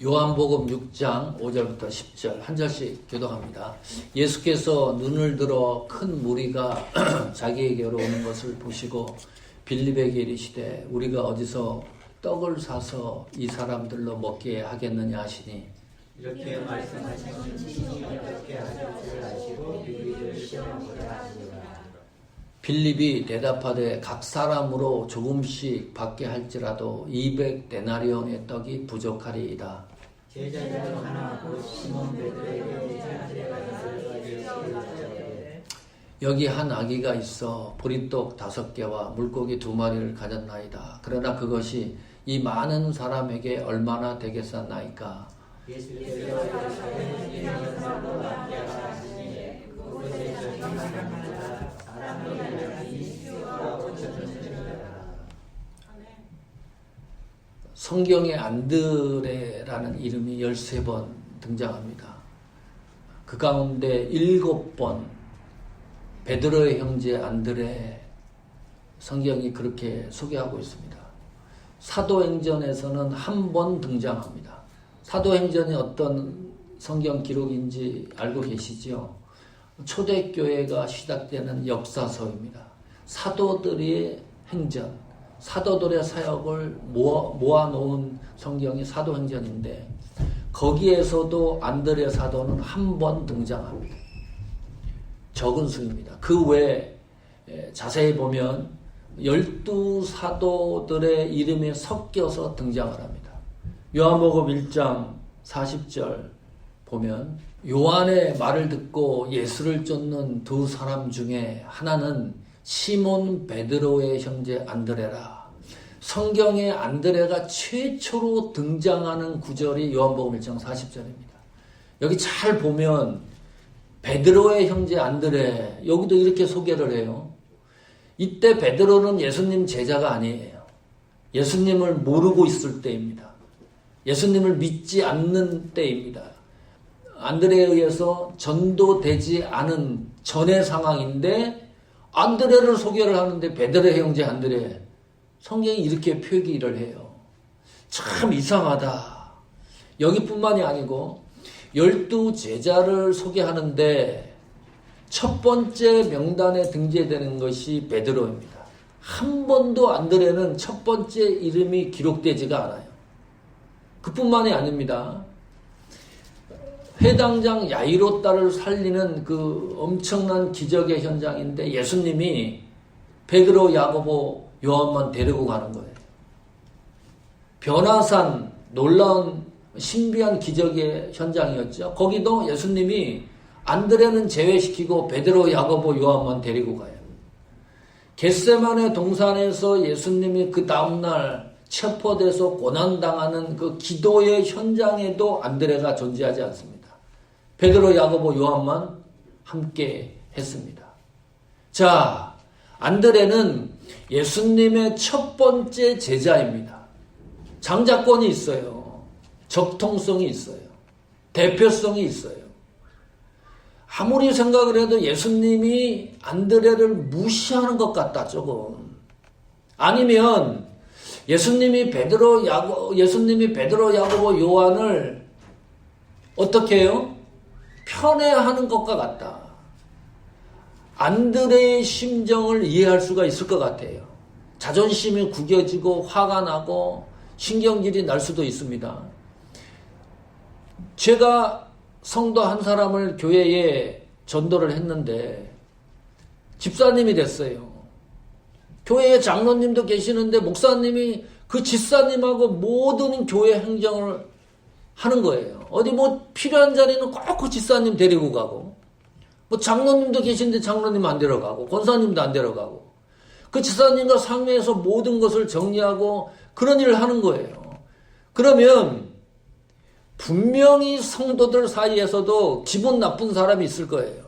요한복음 6장 5절부터 10절 한 절씩 교독합니다. 예수께서 눈을 들어 큰 무리가 자기에게로 오는 것을 보시고 빌립에게 이르시되 우리가 어디서 떡을 사서 이 사람들로 먹게 하겠느냐 하시니 이렇게 말씀하시면 친히 어떻게 하실 줄 아시고 우리를 시험하고자 하시니라. 빌립이 대답하되 각 사람으로 조금씩 받게 할지라도 200데나리온의 떡이 부족하리이다. 제자 중 하나 곧 시몬 베드로에게 제자들의 가르치시되 여기 한 아기가 있어 보리떡 5개와 물고기 2마리를 가졌나이다. 그러나 그것이 이 많은 사람에게 얼마나 되겠사나이까. 예수께서 이르시되 이런 사람도 함께 하시니 그곳에 저희마다 사람들이 수하고 쳤느니라. 성경에 안드레라는 이름이 13번 등장합니다. 그 가운데 7번 베드로의 형제 안드레 성경이 그렇게 소개하고 있습니다. 사도행전에서는 한 번 등장합니다. 사도행전이 어떤 성경 기록인지 알고 계시죠? 초대교회가 시작되는 역사서입니다. 사도들의 행전, 사도들의 사역을 모아놓은 성경이 사도행전인데 거기에서도 안드레 사도는 한 번 등장합니다. 적은 수입니다. 그 외에 자세히 보면 12사도들의 이름이 섞여서 등장을 합니다. 요한복음 1장 40절 보면 요한의 말을 듣고 예수를 쫓는 2사람 중에 하나는 시몬 베드로의 형제 안드레라. 성경에 안드레가 최초로 등장하는 구절이 요한복음 1장 40절입니다. 여기 잘 보면 베드로의 형제 안드레, 여기도 이렇게 소개를 해요. 이때 베드로는 예수님 제자가 아니에요. 예수님을 모르고 있을 때입니다. 예수님을 믿지 않는 때입니다. 안드레에 의해서 전도되지 않은 전의 상황인데 안드레를 소개를 하는데 베드로의 형제 안드레, 성경이 이렇게 표기를 해요. 참 이상하다. 여기뿐만이 아니고 12제자를 소개하는데 첫 번째 명단에 등재되는 것이 베드로입니다. 한 번도 안드레는 첫 번째 이름이 기록되지가 않아요. 그뿐만이 아닙니다. 회당장 야이로 딸을 살리는 그 엄청난 기적의 현장인데 예수님이 베드로, 야고보, 요한만 데리고 가는 거예요. 변화산 놀라운 신비한 기적의 현장이었죠. 거기도 예수님이 안드레는 제외시키고 베드로, 야고보, 요한만 데리고 가요. 겟세마네 동산에서 예수님이 그 다음날 체포돼서 고난당하는 그 기도의 현장에도 안드레가 존재하지 않습니다. 베드로, 야고보, 요한만 함께 했습니다. 자, 안드레는 예수님의 첫 번째 제자입니다. 장자권이 있어요. 적통성이 있어요. 대표성이 있어요. 아무리 생각을 해도 예수님이 안드레를 무시하는 것 같다, 조금. 아니면 예수님이 베드로, 야고보, 요한을 어떻게 해요? 편애하는 것과 같다. 안드레의 심정을 이해할 수가 있을 것 같아요. 자존심이 구겨지고 화가 나고 신경질이 날 수도 있습니다. 제가 성도 한 사람을 교회에 전도를 했는데 집사님이 됐어요. 교회에 장로님도 계시는데 목사님이 그 집사님하고 모든 교회 행정을 하는 거예요. 어디 뭐 필요한 자리는 꼭 그 집사님 데리고 가고, 뭐 장로님도 계신데 장로님 안 데려가고, 권사님도 안 데려가고, 그 집사님과 상의해서 모든 것을 정리하고 그런 일을 하는 거예요. 그러면 분명히 성도들 사이에서도 기분 나쁜 사람이 있을 거예요.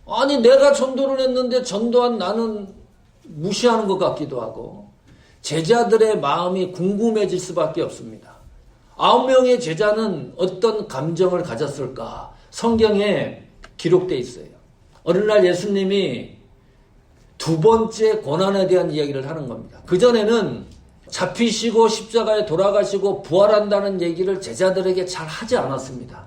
아니 내가 전도를 했는데 전도한 나는 무시하는 것 같기도 하고, 제자들의 마음이 궁금해질 수밖에 없습니다. 9명의 제자는 어떤 감정을 가졌을까? 성경에 기록되어 있어요. 어느 날 예수님이 두 번째 고난에 대한 이야기를 하는 겁니다. 그전에는 잡히시고 십자가에 돌아가시고 부활한다는 얘기를 제자들에게 잘 하지 않았습니다.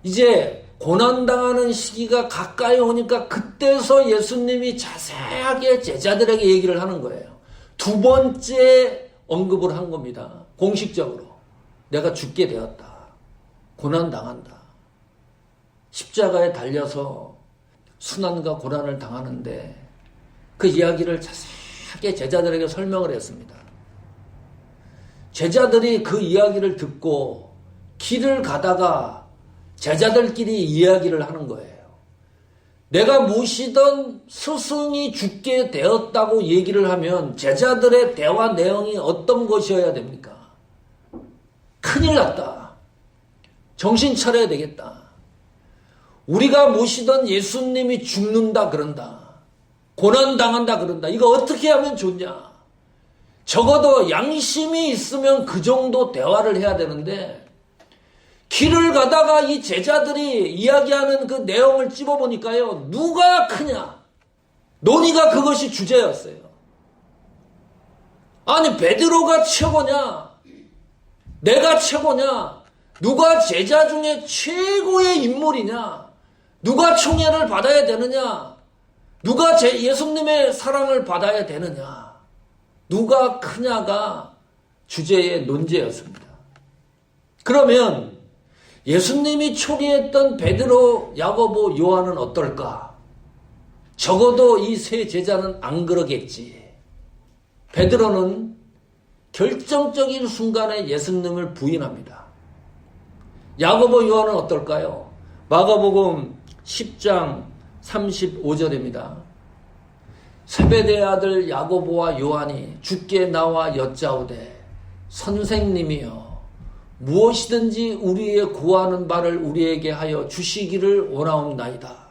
이제 고난당하는 시기가 가까이 오니까 그때서 예수님이 자세하게 제자들에게 얘기를 하는 거예요. 두 번째 언급을 한 겁니다. 공식적으로. 내가 죽게 되었다. 고난당한다. 십자가에 달려서 순환과 고난을 당하는데 그 이야기를 자세하게 제자들에게 설명을 했습니다. 제자들이 그 이야기를 듣고 길을 가다가 제자들끼리 이야기를 하는 거예요. 내가 모시던 스승이 죽게 되었다고 얘기를 하면 제자들의 대화 내용이 어떤 것이어야 됩니까? 큰일 났다. 정신 차려야 되겠다. 우리가 모시던 예수님이 죽는다 그런다. 고난당한다 그런다. 이거 어떻게 하면 좋냐? 적어도 양심이 있으면 그 정도 대화를 해야 되는데 길을 가다가 이 제자들이 이야기하는 그 내용을 찝어보니까요. 누가 크냐? 논의가 그것이 주제였어요. 아니 베드로가 최고냐? 내가 최고냐? 누가 제자 중에 최고의 인물이냐? 누가 총애를 받아야 되느냐? 누가 예수님의 사랑을 받아야 되느냐? 누가 크냐가 주제의 논제였습니다. 그러면 예수님이 초리했던 베드로, 야고보, 요한은 어떨까? 적어도 이 세 제자는 안 그러겠지. 베드로는 결정적인 순간에 예수님을 부인합니다. 야고보, 요한은 어떨까요? 마가복음 10장 35절입니다. 세베대의 아들 야고보와 요한이 주께 나와 여짜오되 선생님이여 무엇이든지 우리의 구하는 바를 우리에게 하여 주시기를 원하옵나이다.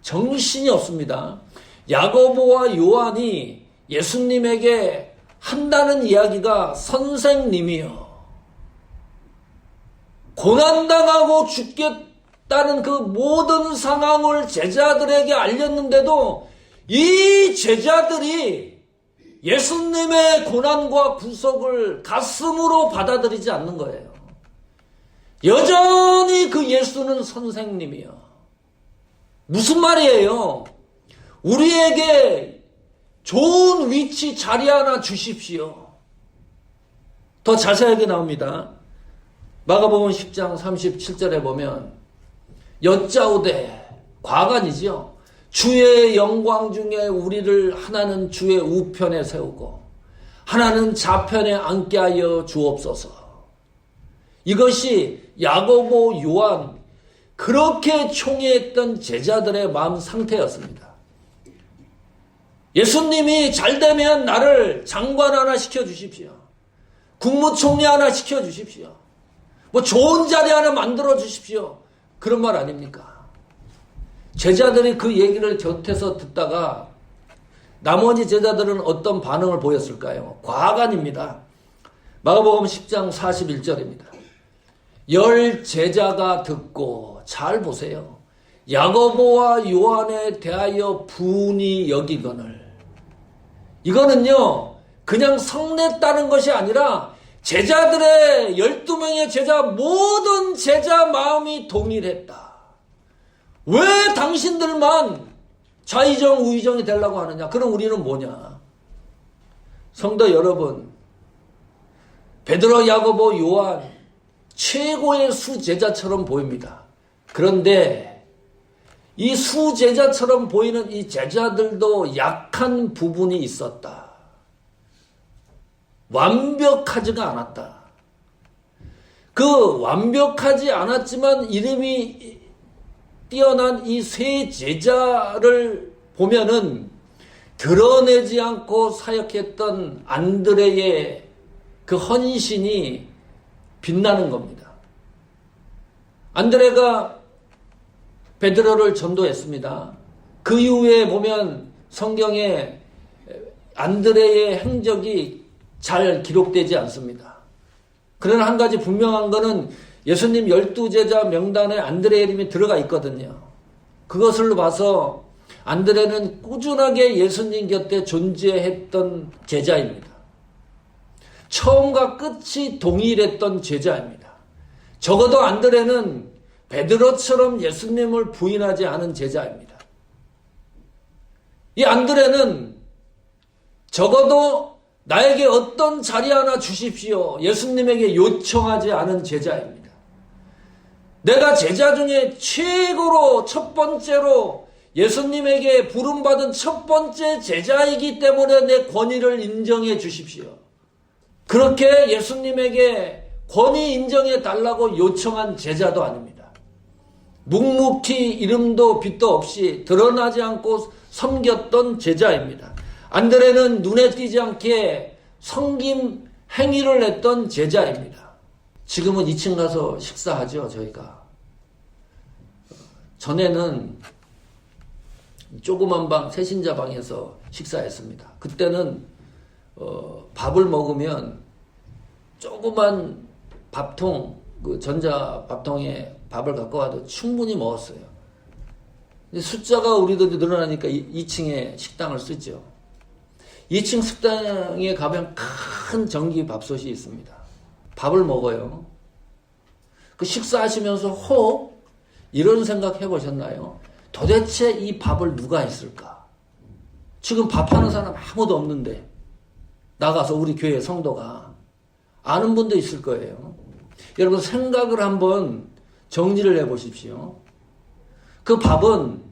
정신이 없습니다. 야고보와 요한이 예수님에게 한다는 이야기가 선생님이여 고난당하고 죽겠다는 그 모든 상황을 제자들에게 알렸는데도 이 제자들이 예수님의 고난과 구속을 가슴으로 받아들이지 않는 거예요. 여전히 그 예수는 선생님이요. 무슨 말이에요? 우리에게 좋은 위치 자리 하나 주십시오. 더 자세하게 나옵니다. 마가복음 10장 37절에 보면 여짜오되 과관이죠. 주의 영광 중에 우리를 하나는 주의 우편에 세우고 하나는 좌편에 앉게 하여 주옵소서. 이것이 야고보, 요한 그렇게 총애했던 제자들의 마음 상태였습니다. 예수님이 잘되면 나를 장관 하나 시켜주십시오. 국무총리 하나 시켜주십시오. 뭐 좋은 자리 하나 만들어 주십시오. 그런 말 아닙니까? 제자들이 그 얘기를 곁에서 듣다가 나머지 제자들은 어떤 반응을 보였을까요? 과간입니다. 마가복음 10장 41절입니다. 10 제자가 듣고 잘 보세요. 야고보와 요한에 대하여 분이 여기거늘. 이거는요 그냥 성냈다는 것이 아니라 제자들의 12명의 제자 모든 제자 마음이 동일했다. 왜 당신들만 좌의정 우의정이 되려고 하느냐? 그럼 우리는 뭐냐? 성도 여러분, 베드로, 야고보, 요한 최고의 수제자처럼 보입니다. 그런데 이 수제자처럼 보이는 이 제자들도 약한 부분이 있었다. 완벽하지가 않았다. 그 완벽하지 않았지만 이름이 뛰어난 이 세 제자를 보면은 드러내지 않고 사역했던 안드레의 그 헌신이 빛나는 겁니다. 안드레가 베드로를 전도했습니다. 그 이후에 보면 성경에 안드레의 행적이 잘 기록되지 않습니다. 그러나 한 가지 분명한 것은 예수님 12제자 명단에 안드레의 이름이 들어가 있거든요. 그것을 봐서 안드레는 꾸준하게 예수님 곁에 존재했던 제자입니다. 처음과 끝이 동일했던 제자입니다. 적어도 안드레는 베드로처럼 예수님을 부인하지 않은 제자입니다. 이 안드레는 적어도 나에게 어떤 자리 하나 주십시오, 예수님에게 요청하지 않은 제자입니다. 내가 제자 중에 최고로 첫 번째로 예수님에게 부름받은 첫 번째 제자이기 때문에 내 권위를 인정해 주십시오. 그렇게 예수님에게 권위 인정해 달라고 요청한 제자도 아닙니다. 묵묵히 이름도 빛도 없이 드러나지 않고 섬겼던 제자입니다. 안드레는 눈에 띄지 않게 섬김 행위를 했던 제자입니다. 지금은 2층 가서 식사하죠, 저희가. 전에는 조그만 방, 세신자 방에서 식사했습니다. 그때는 밥을 먹으면 조그만 밥통, 그 전자 밥통에 밥을 갖고 와도 충분히 먹었어요. 근데 숫자가 우리도 늘어나니까 2층에 식당을 쓰죠. 2층 식당에 가면 큰 전기 밥솥이 있습니다. 밥을 먹어요. 그 식사하시면서 혹 이런 생각 해보셨나요? 도대체 이 밥을 누가 했을까? 지금 밥하는 사람 아무도 없는데 나가서 우리 교회 성도가 아는 분도 있을 거예요. 여러분 생각을 한번 정리를 해보십시오. 그 밥은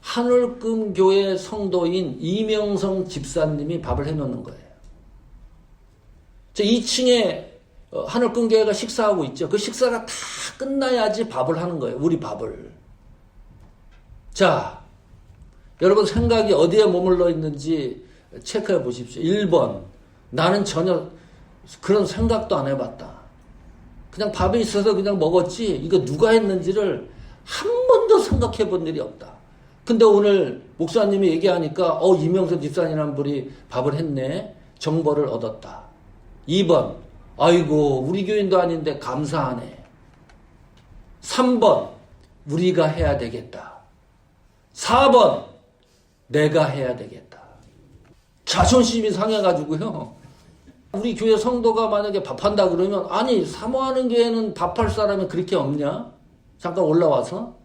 하늘금교회 성도인 이명성 집사님이 밥을 해놓는 거예요. 저 2층에 하늘금교회가 식사하고 있죠. 그 식사가 다 끝나야지 밥을 하는 거예요. 우리 밥을. 자, 여러분 생각이 어디에 머물러 있는지 체크해 보십시오. 1번, 나는 전혀 그런 생각도 안 해봤다. 그냥 밥이 있어서 그냥 먹었지 이거 누가 했는지를 한 번도 생각해 본 일이 없다. 근데 오늘 목사님이 얘기하니까 이명선 집사님이라는 분이 밥을 했네. 정보를 얻었다. 2번, 아이고 우리 교인도 아닌데 감사하네. 3번, 우리가 해야 되겠다. 4번, 내가 해야 되겠다. 자존심이 상해가지고요. 우리 교회 성도가 만약에 밥한다 그러면 아니 사모하는 교회는 밥할 사람이 그렇게 없냐? 잠깐 올라와서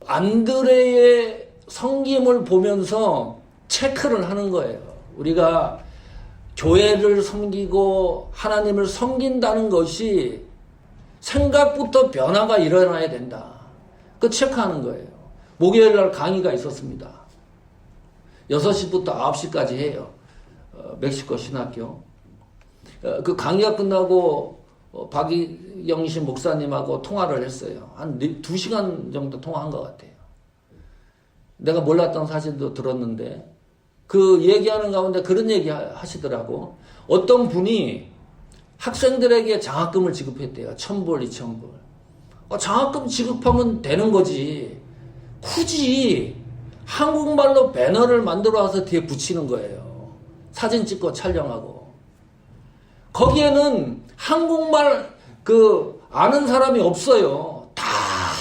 안드레의 섬김을 보면서 체크를 하는 거예요. 우리가 교회를 섬기고 하나님을 섬긴다는 것이 생각부터 변화가 일어나야 된다. 그 체크하는 거예요. 목요일 날 강의가 있었습니다. 6시부터 9시까지 해요. 멕시코 신학교. 그 강의가 끝나고 박영신 목사님하고 통화를 했어요. 한 2시간 정도 통화한 것 같아요. 내가 몰랐던 사실도 들었는데 그 얘기하는 가운데 그런 얘기 하시더라고. 어떤 분이 학생들에게 장학금을 지급했대요. 1,000불, 2,000불. 장학금 지급하면 되는 거지. 굳이 한국말로 배너를 만들어 와서 뒤에 붙이는 거예요. 사진 찍고 촬영하고. 거기에는 한국말 아는 사람이 없어요. 다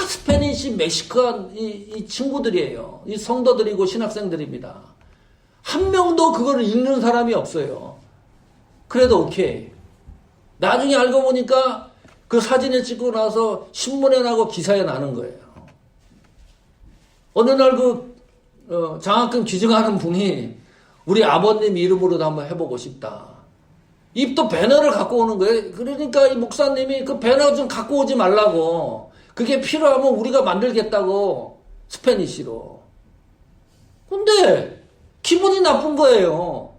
스페니시, 멕시칸 이 친구들이에요. 이 성도들이고 신학생들입니다. 한 명도 그거를 읽는 사람이 없어요. 그래도 오케이. 나중에 알고 보니까 그 사진을 찍고 나서 신문에 나고 기사에 나는 거예요. 어느 날 장학금 기증하는 분이 우리 아버님 이름으로도 한번 해보고 싶다. 또 배너를 갖고 오는 거예요. 그러니까 이 목사님이 그 배너 좀 갖고 오지 말라고. 그게 필요하면 우리가 만들겠다고. 스페니쉬로. 근데 기분이 나쁜 거예요.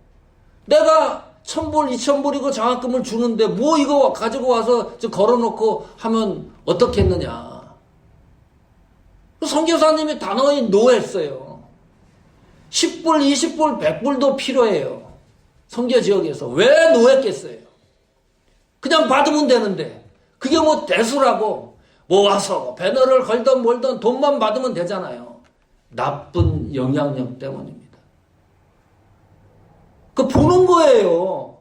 내가 1,000불, 2,000불이고 장학금을 주는데 뭐 이거 가지고 와서 걸어놓고 하면 어떻겠느냐. 선교사님이 단호히 노했어요. 10불, 20불, 100불도 필요해요. 선교 지역에서. 왜 노했겠어요? 그냥 받으면 되는데. 그게 뭐 대수라고. 모아서 배너를 걸던 몰던 돈만 받으면 되잖아요. 나쁜 영향력 때문입니다. 그 보는 거예요.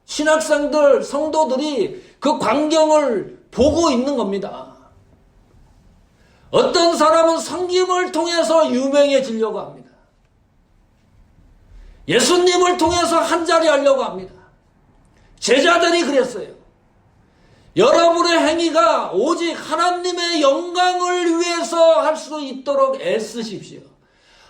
신학생들, 성도들이 그 광경을 보고 있는 겁니다. 어떤 사람은 섬김을 통해서 유명해지려고 합니다. 예수님을 통해서 한자리 하려고 합니다. 제자들이 그랬어요. 여러분의 행위가 오직 하나님의 영광을 위해서 할 수 있도록 애쓰십시오.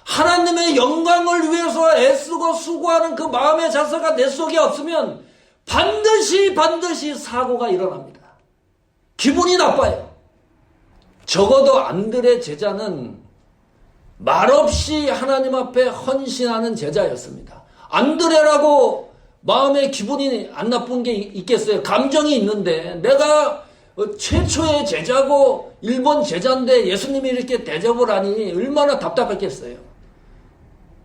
하나님의 영광을 위해서 애쓰고 수고하는 그 마음의 자세가 내 속에 없으면 반드시 사고가 일어납니다. 기분이 나빠요. 적어도 안드레 제자는 말없이 하나님 앞에 헌신하는 제자였습니다. 안드레라고 마음에 기분이 안 나쁜 게 있겠어요? 감정이 있는데 내가 최초의 제자고 일본 제자인데 예수님이 이렇게 대접을 하니 얼마나 답답했겠어요.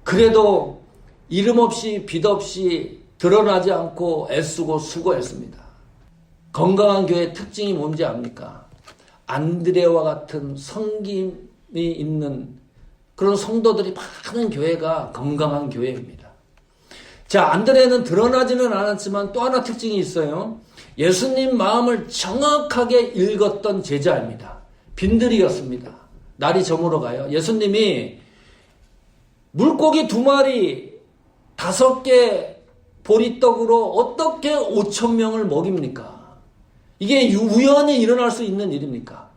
그래도 이름 없이 빛 없이 드러나지 않고 애쓰고 수고했습니다. 건강한 교회의 특징이 뭔지 압니까? 안드레와 같은 성김이 있는 그런 성도들이 많은 교회가 건강한 교회입니다. 자, 안드레는 드러나지는 않았지만 또 하나 특징이 있어요. 예수님 마음을 정확하게 읽었던 제자입니다. 빈들이었습니다. 날이 저물어 가요. 예수님이 물고기 2마리 5개 보리떡으로 어떻게 5,000명을 먹입니까? 이게 우연히 일어날 수 있는 일입니까?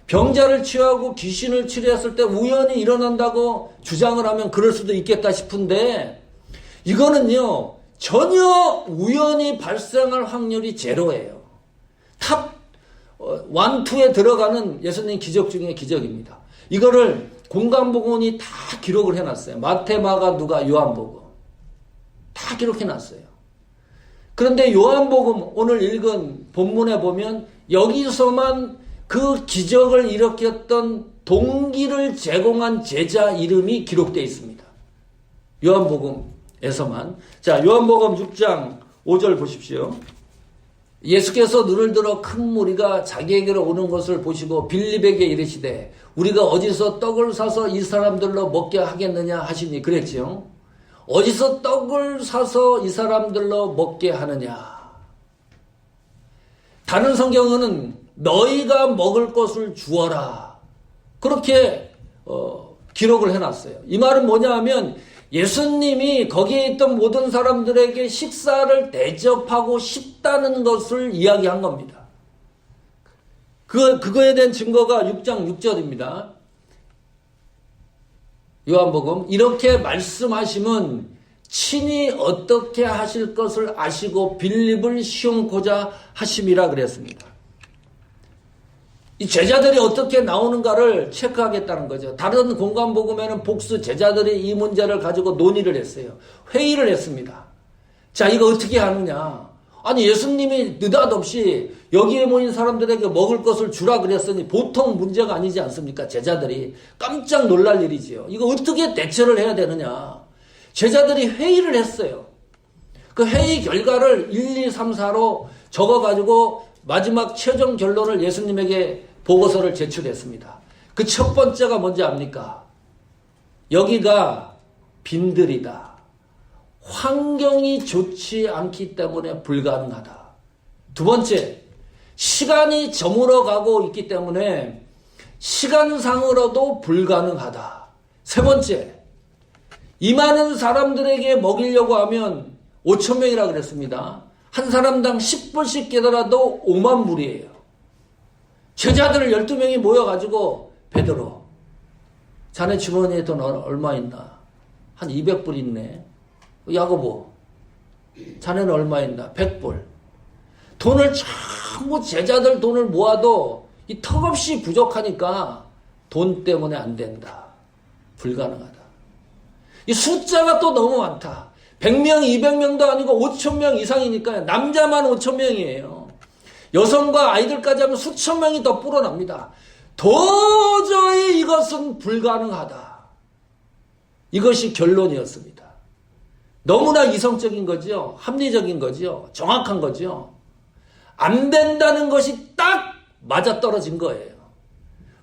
병자를 치유하고 귀신을 치료했을 때 우연히 일어난다고 주장을 하면 그럴 수도 있겠다 싶은데 이거는요 전혀 우연히 발생할 확률이 제로예요. 탑 1, 2에 들어가는 예수님 기적 중에 기적입니다. 이거를 공관복음이 다 기록을 해놨어요. 마태, 마가, 누가, 요한복음 다 기록해놨어요. 그런데 요한복음 오늘 읽은 본문에 보면 여기서만 그 기적을 일으켰던 동기를 제공한 제자 이름이 기록되어 있습니다. 요한복음에서만. 자, 요한복음 6장 5절 보십시오. 예수께서 눈을 들어 큰 무리가 자기에게로 오는 것을 보시고 빌립에게 이르시되 우리가 어디서 떡을 사서 이 사람들로 먹게 하겠느냐 하시니 그랬지요. 어디서 떡을 사서 이 사람들로 먹게 하느냐. 다른 성경은 너희가 먹을 것을 주어라. 그렇게 기록을 해놨어요. 이 말은 뭐냐 하면 예수님이 거기에 있던 모든 사람들에게 식사를 대접하고 싶다는 것을 이야기한 겁니다. 그거에 대한 증거가 6장 6절입니다. 요한복음 이렇게 말씀하시면 친히 어떻게 하실 것을 아시고 빌립을 시험코자 하심이라 그랬습니다. 이 제자들이 어떻게 나오는가를 체크하겠다는 거죠. 다른 공관복음에는 복수 제자들이 이 문제를 가지고 논의를 했어요. 회의를 했습니다. 자, 이거 어떻게 하느냐. 아니 예수님이 느닷없이 여기에 모인 사람들에게 먹을 것을 주라 그랬으니 보통 문제가 아니지 않습니까? 제자들이 깜짝 놀랄 일이지요. 이거 어떻게 대처를 해야 되느냐. 제자들이 회의를 했어요. 그 회의 결과를 1, 2, 3, 4로 적어가지고 마지막 최종 결론을 예수님에게 보고서를 제출했습니다. 그 첫 번째가 뭔지 압니까? 여기가 빈들이다. 환경이 좋지 않기 때문에 불가능하다. 두 번째, 시간이 저물어가고 있기 때문에 시간상으로도 불가능하다. 세 번째, 이 많은 사람들에게 먹이려고 하면 5,000명이라 그랬습니다. 한 사람당 10불씩 깨더라도 5만 불이에요. 제자들 12명이 모여가지고 베드로, 자네 주머니에 돈 얼마 있나? 한 200불 있네. 야고보, 자네는 얼마 있나? 100불. 돈을 전부 제자들 돈을 모아도 이 턱없이 부족하니까 돈 때문에 안 된다. 불가능하다. 이 숫자가 또 너무 많다. 100명, 200명도 아니고 5,000명 이상이니까 남자만 5,000명이에요. 여성과 아이들까지 하면 수천 명이 더 불어납니다. 도저히 이것은 불가능하다. 이것이 결론이었습니다. 너무나 이성적인 거죠. 합리적인 거죠. 정확한 거죠. 안 된다는 것이 딱 맞아떨어진 거예요.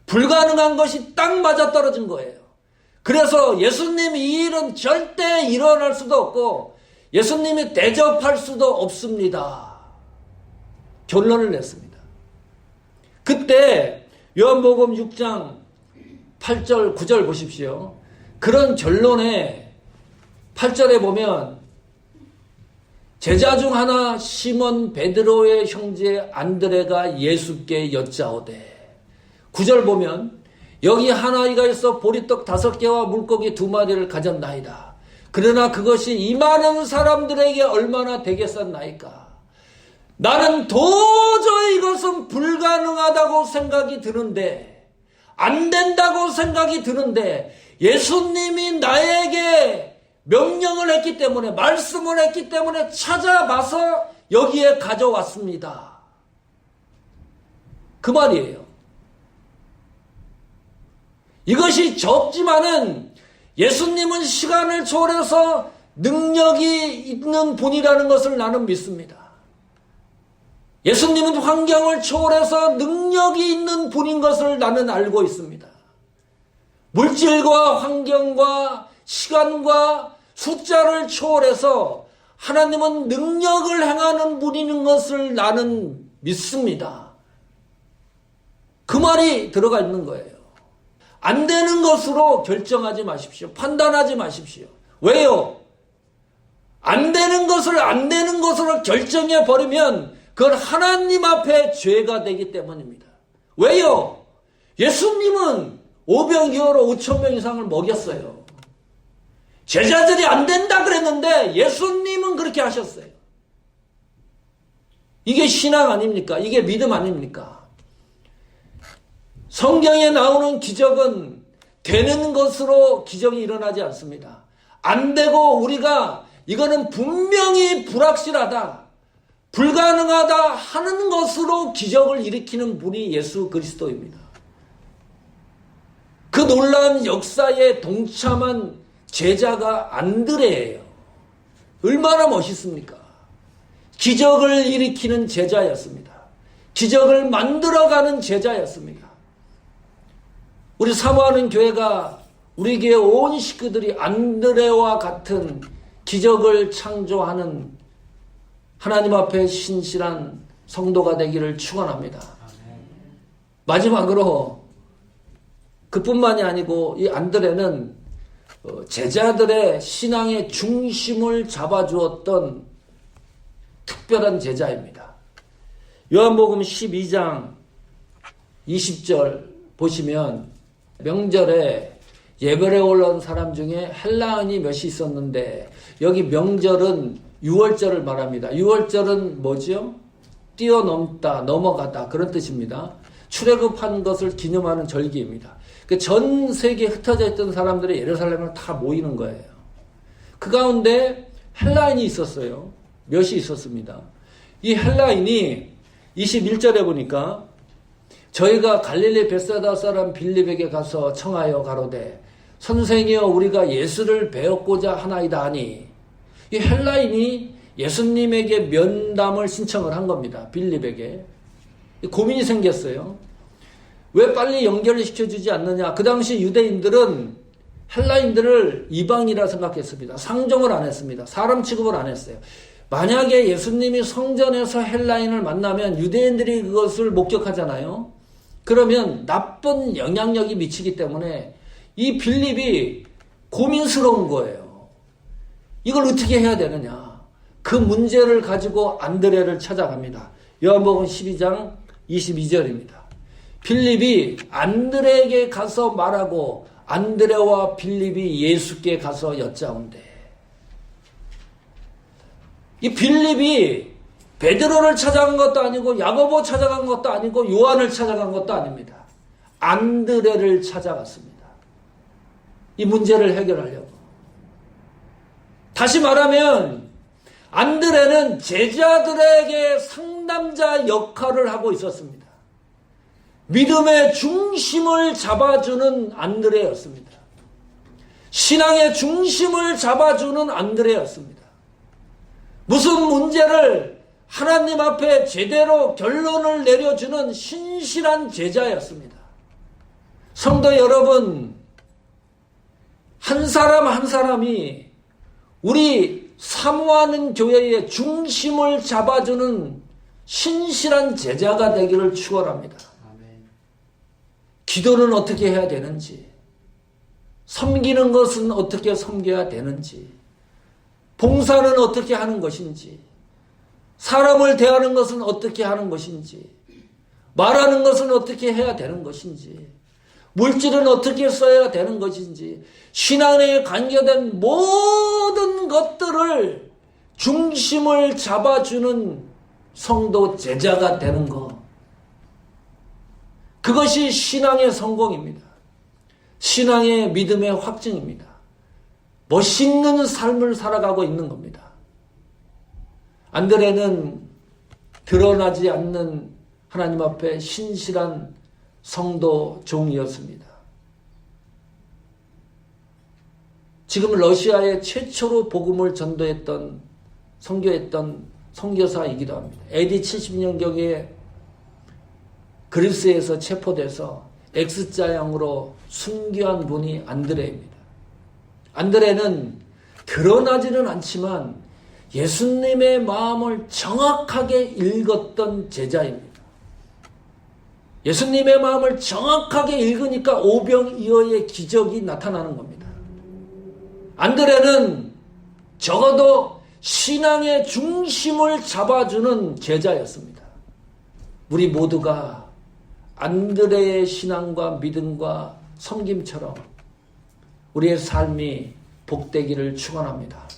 불가능한 것이 딱 맞아떨어진 거예요. 그래서 예수님 이 일은 절대 일어날 수도 없고 예수님이 대접할 수도 없습니다. 결론을 냈습니다. 그때 요한복음 6장 8절 9절 보십시오. 그런 결론에 8절에 보면 제자 중 하나 시몬 베드로의 형제 안드레가 예수께 여짜오되 9절 보면 여기 한 아이가 있어 보리떡 5개와 물고기 2마리를 가졌나이다. 그러나 그것이 이 많은 사람들에게 얼마나 되겠었나이까. 나는 도저히 이것은 불가능하다고 생각이 드는데, 안 된다고 생각이 드는데, 예수님이 나에게 명령을 했기 때문에, 말씀을 했기 때문에 찾아봐서 여기에 가져왔습니다. 그 말이에요. 이것이 적지만은 예수님은 시간을 초월해서 능력이 있는 분이라는 것을 나는 믿습니다. 예수님은 환경을 초월해서 능력이 있는 분인 것을 나는 알고 있습니다. 물질과 환경과 시간과 숫자를 초월해서 하나님은 능력을 행하는 분인 것을 나는 믿습니다. 그 말이 들어가 있는 거예요. 안 되는 것으로 결정하지 마십시오. 판단하지 마십시오. 왜요? 안 되는 것을 안 되는 것으로 결정해 버리면 그건 하나님 앞에 죄가 되기 때문입니다. 왜요? 예수님은 오병이어로 5,000명 이상을 먹였어요. 제자들이 안 된다 그랬는데 예수님은 그렇게 하셨어요. 이게 신앙 아닙니까? 이게 믿음 아닙니까? 성경에 나오는 기적은 되는 것으로 기적이 일어나지 않습니다. 안 되고 우리가 이거는 분명히 불확실하다, 불가능하다 하는 것으로 기적을 일으키는 분이 예수 그리스도입니다. 그 놀라운 역사에 동참한 제자가 안드레예요. 얼마나 멋있습니까? 기적을 일으키는 제자였습니다. 기적을 만들어가는 제자였습니다. 우리 사모하는 교회가 우리 교회 온 식구들이 안드레와 같은 기적을 창조하는 하나님 앞에 신실한 성도가 되기를 축원합니다. 마지막으로 그뿐만이 아니고 이 안드레는 제자들의 신앙의 중심을 잡아주었던 특별한 제자입니다. 요한복음 12장 20절 보시면 명절에 예배에 올라온 사람 중에 헬라인이 몇이 있었는데, 여기 명절은 유월절을 말합니다. 유월절은 뭐죠? 뛰어넘다, 넘어가다 그런 뜻입니다. 출애굽한 것을 기념하는 절기입니다. 전 세계에 흩어져 있던 사람들이 예루살렘을 다 모이는 거예요. 그 가운데 헬라인이 있었어요. 몇이 있었습니다. 이 헬라인이 21절에 보니까 저희가 갈릴리 벳사다 사람 빌립에게 가서 청하여 가로되 선생이여 우리가 예수를 배웠고자 하나이다 하니, 이 헬라인이 예수님에게 면담을 신청을 한 겁니다. 빌립에게. 고민이 생겼어요. 왜 빨리 연결을 시켜주지 않느냐. 그 당시 유대인들은 헬라인들을 이방이라 생각했습니다. 상종을 안 했습니다. 사람 취급을 안 했어요. 만약에 예수님이 성전에서 헬라인을 만나면 유대인들이 그것을 목격하잖아요. 그러면 나쁜 영향력이 미치기 때문에 이 빌립이 고민스러운 거예요. 이걸 어떻게 해야 되느냐. 그 문제를 가지고 안드레를 찾아갑니다. 요한복음 12장 22절입니다. 빌립이 안드레에게 가서 말하고 안드레와 빌립이 예수께 가서 여짜온대. 이 빌립이 베드로를 찾아간 것도 아니고 야고보 찾아간 것도 아니고 요한을 찾아간 것도 아닙니다. 안드레를 찾아갔습니다. 이 문제를 해결하려고. 다시 말하면 안드레는 제자들에게 상담자 역할을 하고 있었습니다. 믿음의 중심을 잡아주는 안드레였습니다. 신앙의 중심을 잡아주는 안드레였습니다. 무슨 문제를 하나님 앞에 제대로 결론을 내려주는 신실한 제자였습니다. 성도 여러분, 한 사람 한 사람이 우리 사모하는 교회의 중심을 잡아주는 신실한 제자가 되기를 축원합니다. 기도는 어떻게 해야 되는지, 섬기는 것은 어떻게 섬겨야 되는지, 봉사는 어떻게 하는 것인지, 사람을 대하는 것은 어떻게 하는 것인지, 말하는 것은 어떻게 해야 되는 것인지, 물질은 어떻게 써야 되는 것인지, 신앙에 관계된 모든 것들을 중심을 잡아주는 성도 제자가 되는 것. 그것이 신앙의 성공입니다. 신앙의 믿음의 확증입니다. 멋있는 삶을 살아가고 있는 겁니다. 안드레는 드러나지 않는 하나님 앞에 신실한 성도 종이었습니다. 지금 러시아에 최초로 복음을 전도했던 선교했던 선교사이기도 합니다. AD 70년경에 그리스에서 체포돼서 X자양으로 순교한 분이 안드레입니다. 안드레는 드러나지는 않지만 예수님의 마음을 정확하게 읽었던 제자입니다. 예수님의 마음을 정확하게 읽으니까 오병이어의 기적이 나타나는 겁니다. 안드레는 적어도 신앙의 중심을 잡아주는 제자였습니다. 우리 모두가 안드레의 신앙과 믿음과 섬김처럼 우리의 삶이 복되기를 축원합니다.